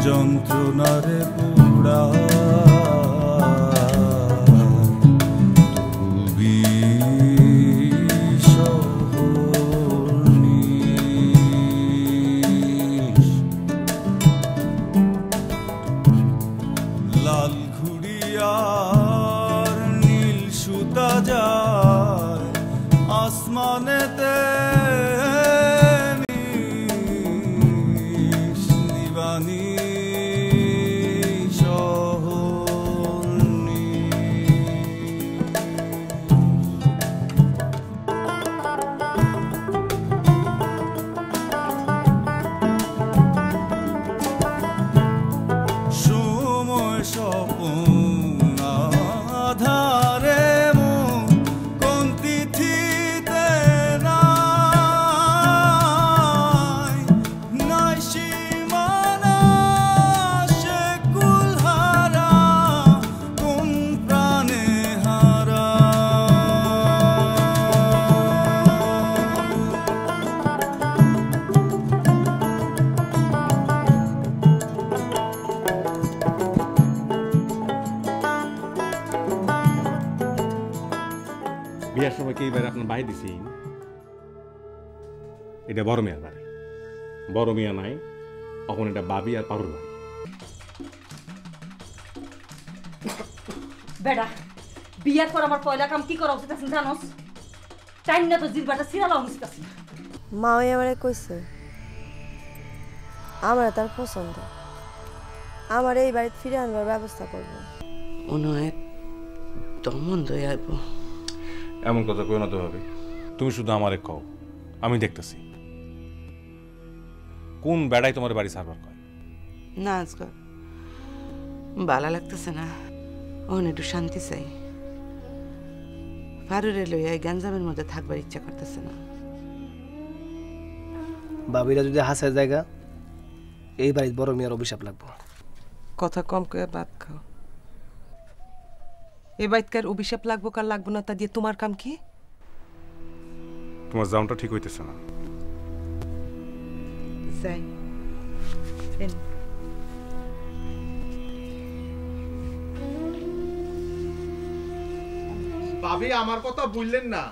যন্ত্রণারে পুরা লাল ঘুড়িয়ার নীল সুতা যায় আসমানেতে নিবানি বিয়ার সময় কি এবার আপনার বাই দিছি এটা বড় মিয়ার বাড়ি বড় মিয়া নাই তখন এটা বাবি আর পারুর বাড়ি বেড়া বিয়ার পর আমার পয়লা কাম কি করা উচিত আছে জানোস টাইম না তো জিলবাটা সিরালা উচিত আছে মা ওই আমারে কইছে আমার তার পছন্দ আমার এই বাড়িতে ফিরে আনবার ব্যবস্থা করবো মনে হয় দমন দই আইব এমন কথা কই না তো ভাবি তুমি শুধু আমারে কও আমি দেখতেছি কোন বেড়াই তোমার বাড়ি সার্ভার কয় না আজকাল ভালো লাগতেছে না ওখানে একটু শান্তি চাই ফারুরে লইয়া গ্যাঞ্জামের মধ্যে থাকবার ইচ্ছা করতেছে না বাবিরা যদি হাসের জায়গা এই বাড়িতে বড় মেয়ের অভিশাপ লাগবো কথা কম করে ভাত খাও এই বাইতকার অভিশাপ লাগবো কার লাগবো না তা দিয়ে তোমার কাম কি তোমার জামটা ঠিক হইতেছে না যাই ভাবি আমার কথা বললেন না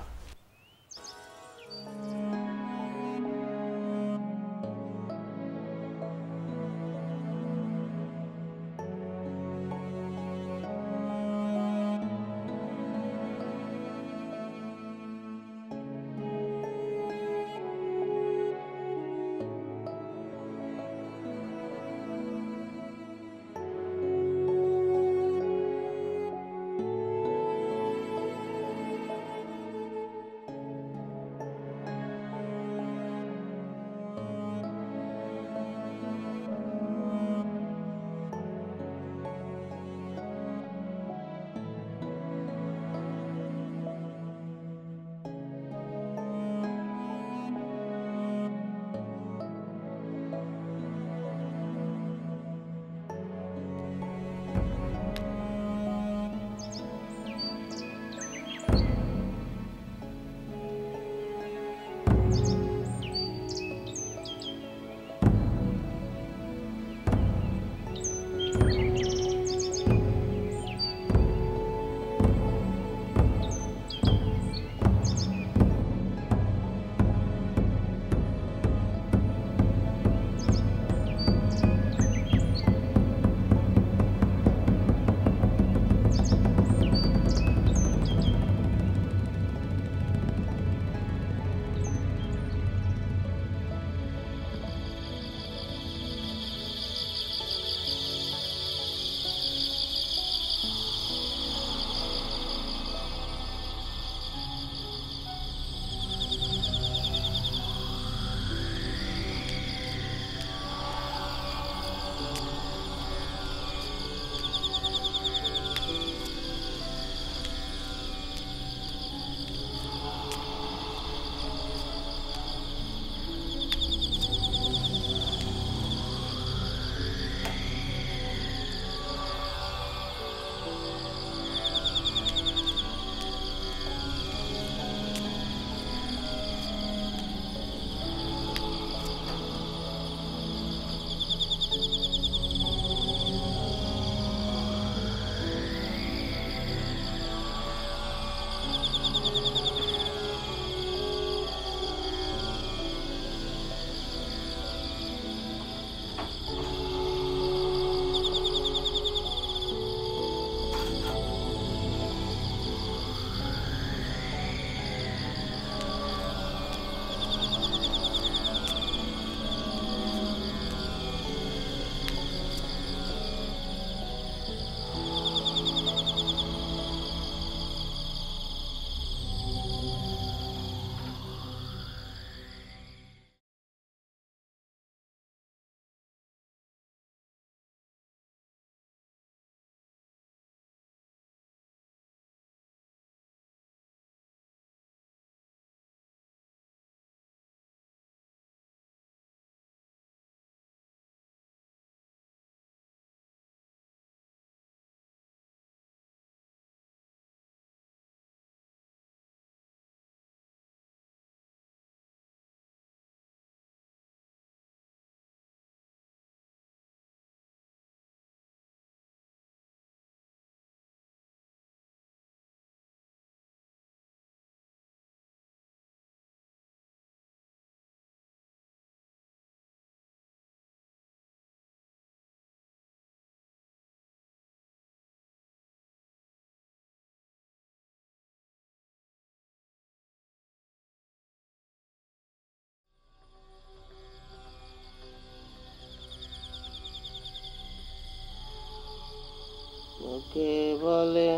কে বলে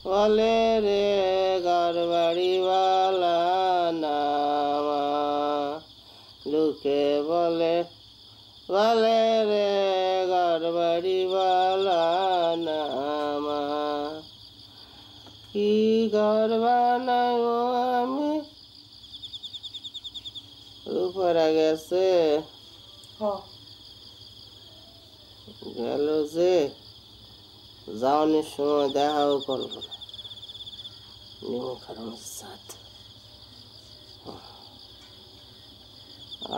বলে রে ঘর বাড়িওয়ালা নামা, লোকে বলে বলে রে ঘর বাড়িওয়ালা নামা, কি ঘর বানাবো আমি, উপরে গেছে গেল যে যাওয়ানোর সময় দেখাও করবো না, নিমক হারানোর সাথে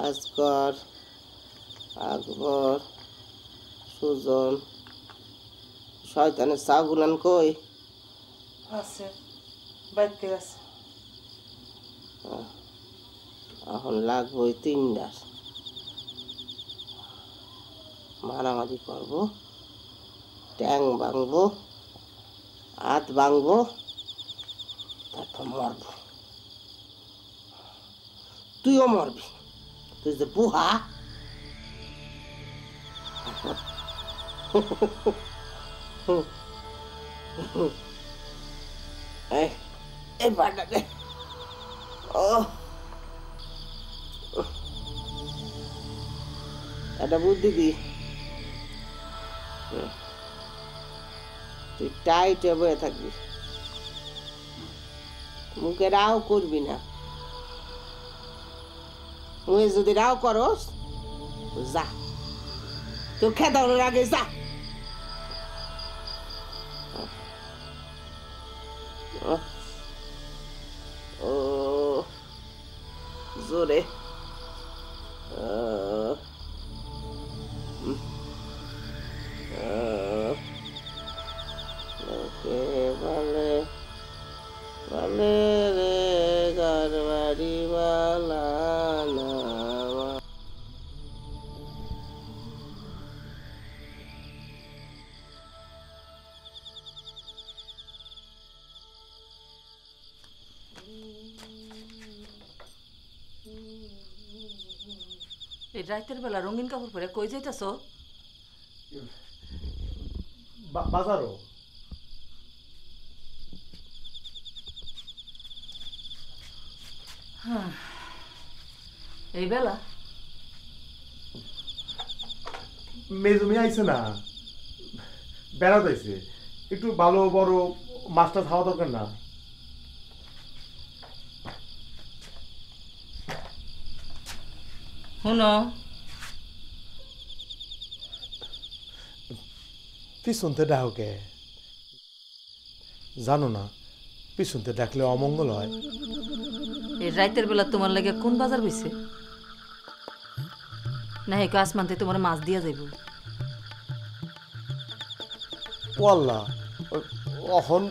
আজকর আকবর সুজন শয়তানের চাগুলান কই আছে বাইতে আছে। এখন লাগবই 3টার, মারামারি করবো, ট্যাং ভাঙবো, হাত ভাঙবো, তারপর মরবো। তুইও মরবি, তুই যে বুহা। এই পাটা দে। ও একটা বুদ্ধি দি, তুই টাইটে বয়ে থাকবি, মুখে রাও করবি না। মুখে যদি রাও করস যা, কেউ খেদানোর আগে যা। ও জোরে বলে বলে রে ঘর বাড়িওয়ালা নামা। এই রাতের বেলা রঙিন কাপড় পরে কই যাইতাছ? বাজারও এই বেলা মেজমি আইছে না, বেড়াতে আইছে, একটু ভালো বড় মাছটা খাওয়া দরকার না? শুনো, পিছনতে ডাকে জানো না, পিছনতে ডাকলে অমঙ্গল হয়। এই রাতের বেলা তোমার লাগে কোন বাজার হইছে? না হেকো আসমানতে তোমার মাছ দিয়া যাইব। ও আল্লাহ, এখন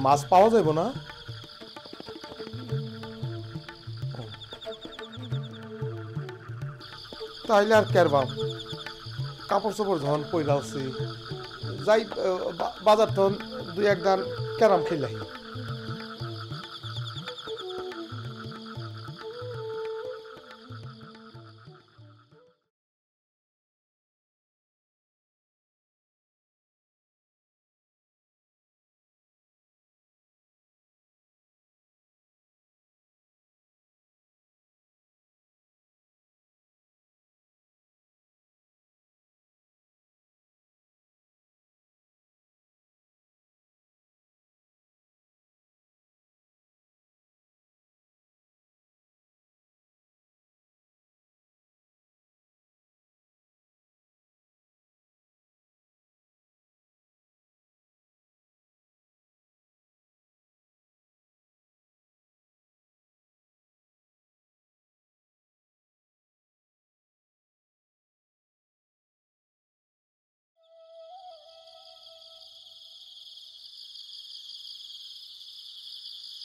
মাছ পাওয়া যাইব না? তাইলে আর কেরবাম, কাপড় চোপড় যখন পইরা আছি, যাই বাজার তখন 2-1 দান ক্যারাম খেলাহি।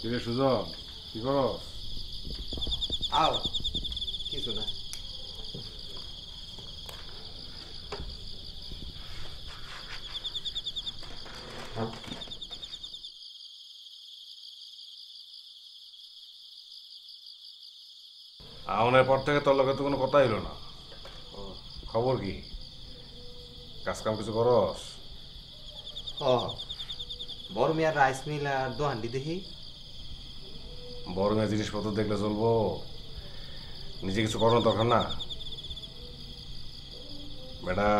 কিরে সুজন, কি করস? আও কিছু না। আউনের পর থেকে তোর লগে তো কোনো কথা হইল না। খবর কি? কাজ কাম কিছু করস? বড় মিয়ার রাইস মিল আর দোহান্ডি দেখি। বড় মেয়ে জিনিসপত্র দেখলে চলবো, নিজে কিছু করার দরকার না। বেটা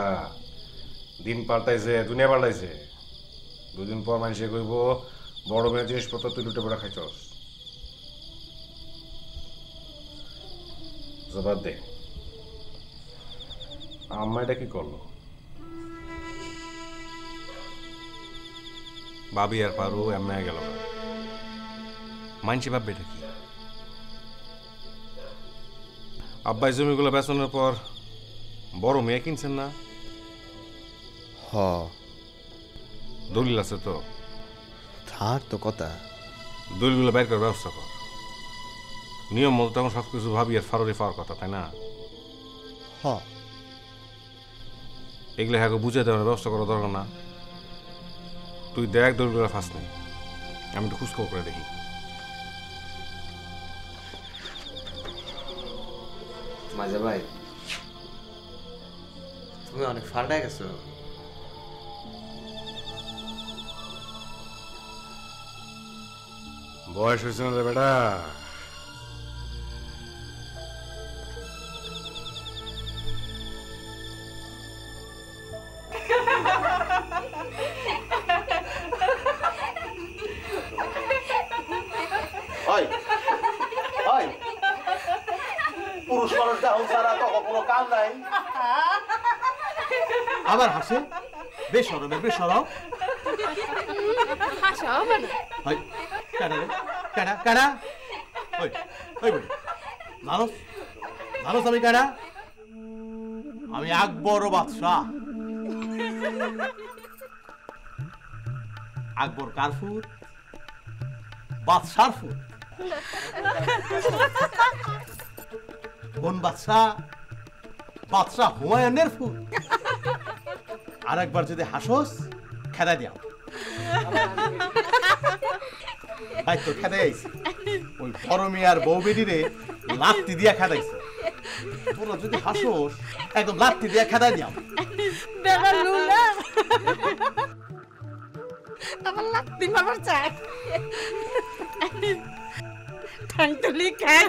দিন পাল্টাইছে, দুনিয়া পাল্টাইছে। দুদিন পর মানুষে কইব বড় মেয়ের জিনিসপত্র তুই লুটে পড়া খাইছস। জবাব দে, আম্মা এটা কি করলো? ভাবি আর পারু এমনি গেল না, মানছি ভাববে এটা কি? আব্বাই জমিগুলো বেচনের পর বড় মেয়ে কিনছেন না? দলিল আছে তো? থার তো কথা। দলিলগুলো বের করার ব্যবস্থা কর। নিয়ম মতো তখন সবকিছু ভাবি আর ফারুরি পাওয়ার কথা, তাই না? এগুলো হ্যাঁ বুঝে দেওয়ার ব্যবস্থা করার দরকার না? তুই দেখ দলিলগুলো ফাঁস নেই, আমি একটু খুশখবর করে দেখি। মাজা ভাই, তুমি অনেক ফাল্টায় গেছো। বয়স হয়েছে না রে বেটা। পুরুষ মানুষ দেহ ছাড়া তো কোনো কাম নাই। আবার হাসে, বেশরমের বেশরম। হাসা হবে না। কারা রে? কারা কারা? ওই ওই বলি, জানোস জানোস আমি কারা? আমি আকবর বাদশাহ। আকবর কার ফুট? বাদশার ফুট। কোন বাদশাহ? বাদশাহ হুমায়ুনের ফুট। আর একবার যদি হাসোস খেদা দিয়াম। ভাই তো খেদা আইছে, ওই ফরমিয়ার বউ বেডিরে লাত্তি দিয়া খেদাইছে। তোরা যদি হাসোস একদম লাত্তি দিয়া খেদা দিয়াম। বেড়া লুলা আমার লাত্তি মারার চাই। ঠাং তুলি খাই।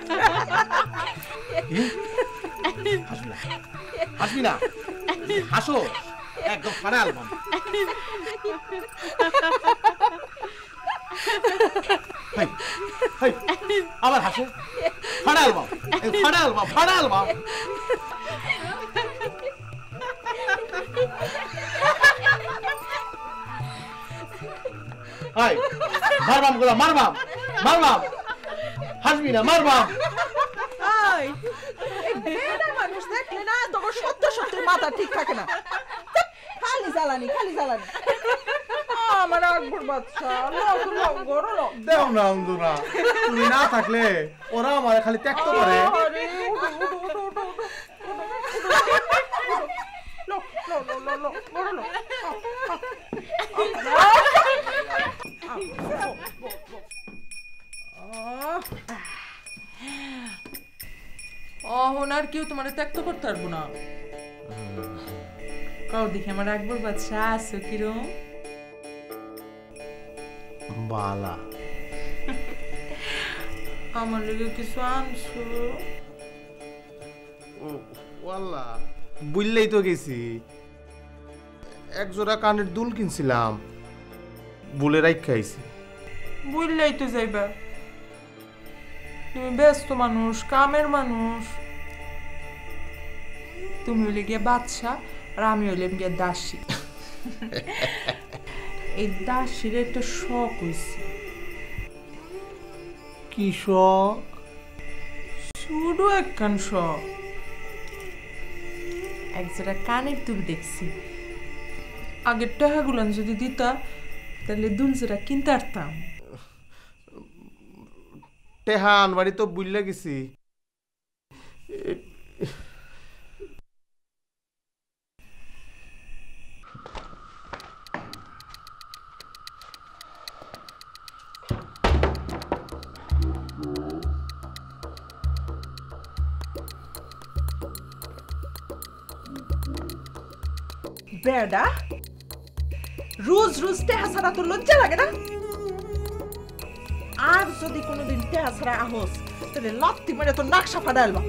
হাসবি না, হাসবি না, হাসো একদম ফাড়া অ্যালবাম। আবার হাসে, ফাড়া অ্যালবাম, ফাড়া অ্যালবাম, ফাড়া অ্যালবাম। মারবাম গুলা, মারবাম মারবাম, হাসবি না, মারবাম। মানুষ দেখলে না তখন সত্য সত্য মাথা ঠিক থাকে না, খালি জ্বালানি খালি জ্বালানি। আমার আকবর বাচ্চা দেও না অন্ধুরা, তুমি না থাকলে ওরা আমার খালি ত্যাক্ত করে। আর কেউ তোমার ত্যাক্ত করতে পারবো না। কাউ দেখি আমার আকবর বাচ্চা আছো কিরম? বালা আমার লেগে কিছু আনছো? ওয়াল্লাহ বুঝলেই তো গেছি, এক জোড়া কানের দুল কিনছিলাম, বুলে রাইখাইছি। বুঝলেই তো যাইবা, তুমি ব্যস্ত মানুষ, কামের মানুষ। তুমি হইলে গিয়ে বাচ্চা আর আমি হইলাম গিয়ে দাসী। এই দাসীর একটা শখ হয়েছে। কি শখ? শুধু একখান শখ। একজোড়া কানের দুল দেখছি, আগের টাকাগুলান যদি দিতা তাহলে দুল জোড়া কিনতে পারতাম। টেহা আনবাড়ি তো বুঝলে গেছি। বেডা রোজ রোজ টেহা ছাড়া তোর লজ্জা লাগে না? আর যদি কোনোদিন টেহা ছাড়া আহস তাহলে লাত্তি মেরে তোর নাকশা ফাটাইলবা।